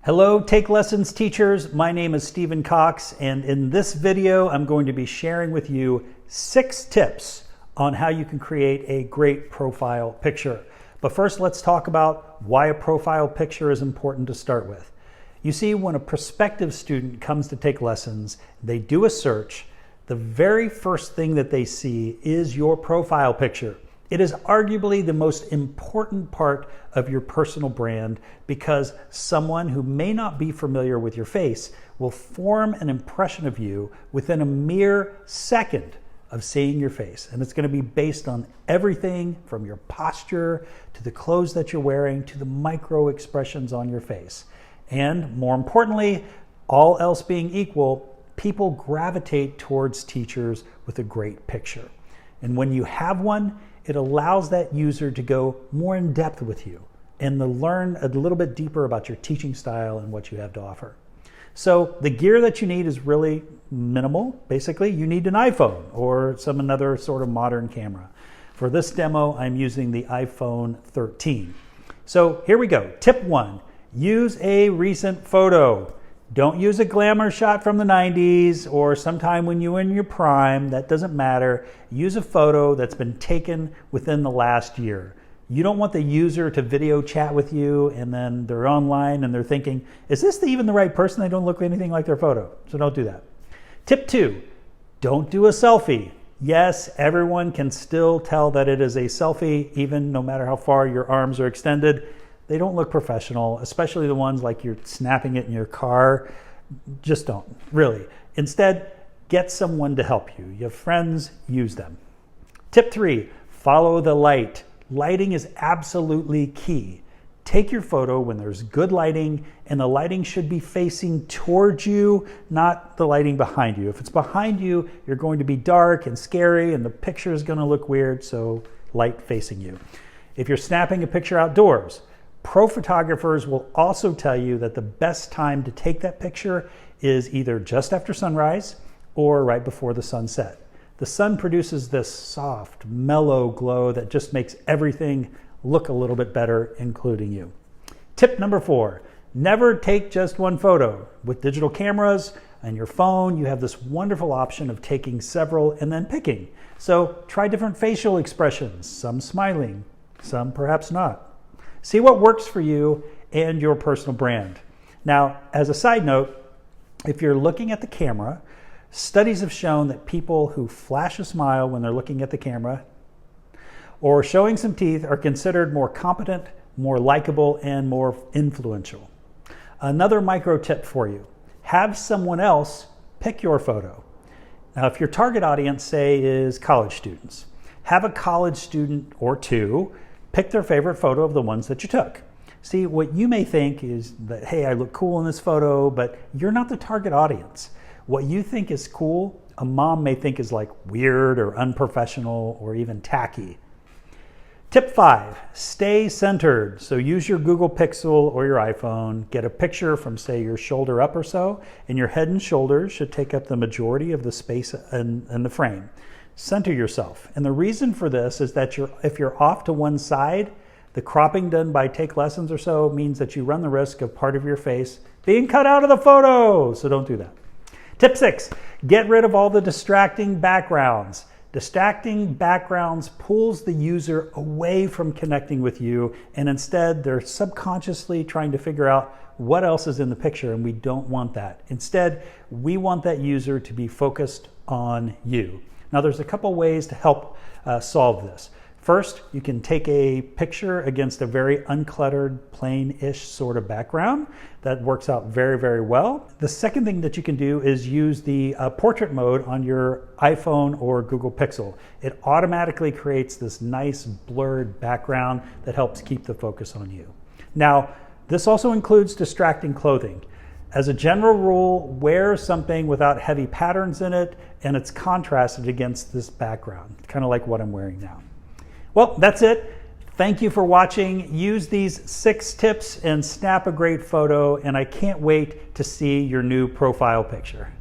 Hello, Take Lessons teachers. My name is Stephen Cox, and in this video, I'm going to be sharing with you 6 tips on how you can create a great profile picture. But first, let's talk about why a profile picture is important to start with. You see, when a prospective student comes to take lessons, they do a search. The very first thing that they see is your profile picture. It is arguably the most important part of your personal brand because someone who may not be familiar with your face will form an impression of you within a mere second of seeing your face. And it's going to be based on everything from your posture to the clothes that you're wearing to the micro expressions on your face. And more importantly, all else being equal, people gravitate towards teachers with a great picture. And when you have one, it allows that user to go more in depth with you and to learn a little bit deeper about your teaching style and what you have to offer. So the gear that you need is really minimal. Basically, you need an iPhone or some another sort of modern camera. For this demo, I'm using the iPhone 13. So here we go. Tip 1, use a recent photo. Don't use a glamour shot from the 90s or sometime when you were in your prime. That doesn't matter. Use a photo that's been taken within the last year. You don't want the user to video chat with you and then they're online and they're thinking, is this even the right person? They don't look anything like their photo. So don't do that. Tip 2, don't do a selfie. Yes, everyone can still tell that it is a selfie, even no matter how far your arms are extended. They don't look professional, especially the ones like you're snapping it in your car. Just don't, really. Instead, get someone to help you. You have friends, use them. Tip 3, follow the light. Lighting is absolutely key. Take your photo when there's good lighting, and the lighting should be facing towards you, not the lighting behind you. If it's behind you, you're going to be dark and scary, and the picture is going to look weird, so light facing you. If you're snapping a picture outdoors, pro photographers will also tell you that the best time to take that picture is either just after sunrise or right before the sunset. The sun produces this soft, mellow glow that just makes everything look a little bit better, including you. Tip number 4, never take just one photo. With digital cameras and your phone, you have this wonderful option of taking several and then picking. So try different facial expressions, some smiling, some perhaps not. See what works for you and your personal brand. Now, as a side note, if you're looking at the camera, studies have shown that people who flash a smile when they're looking at the camera or showing some teeth are considered more competent, more likable, and more influential. Another micro tip for you, have someone else pick your photo. Now, if your target audience, say, is college students, have a college student or two pick their favorite photo of the ones that you took. See, what you may think is that, hey, I look cool in this photo, but you're not the target audience. What you think is cool, a mom may think is like weird or unprofessional or even tacky. Tip 5, stay centered. So use your Google Pixel or your iPhone, get a picture from, say, your shoulder up or so, and your head and shoulders should take up the majority of the space in the frame. Center yourself. And the reason for this is that if you're off to one side, the cropping done by Take Lessons or so means that you run the risk of part of your face being cut out of the photo. So don't do that. Tip 6, get rid of all the distracting backgrounds. Distracting backgrounds pulls the user away from connecting with you, and instead they're subconsciously trying to figure out what else is in the picture, and we don't want that. Instead, we want that user to be focused on you. Now, there's a couple ways to help solve this. First, you can take a picture against a very uncluttered, plain-ish sort of background. That works out very, very well. The second thing that you can do is use the portrait mode on your iPhone or Google Pixel. It automatically creates this nice blurred background that helps keep the focus on you. Now, this also includes distracting clothing. As a general rule, wear something without heavy patterns in it, and it's contrasted against this background, kind of like what I'm wearing now. Well, that's it. Thank you for watching. Use these 6 tips and snap a great photo, and I can't wait to see your new profile picture.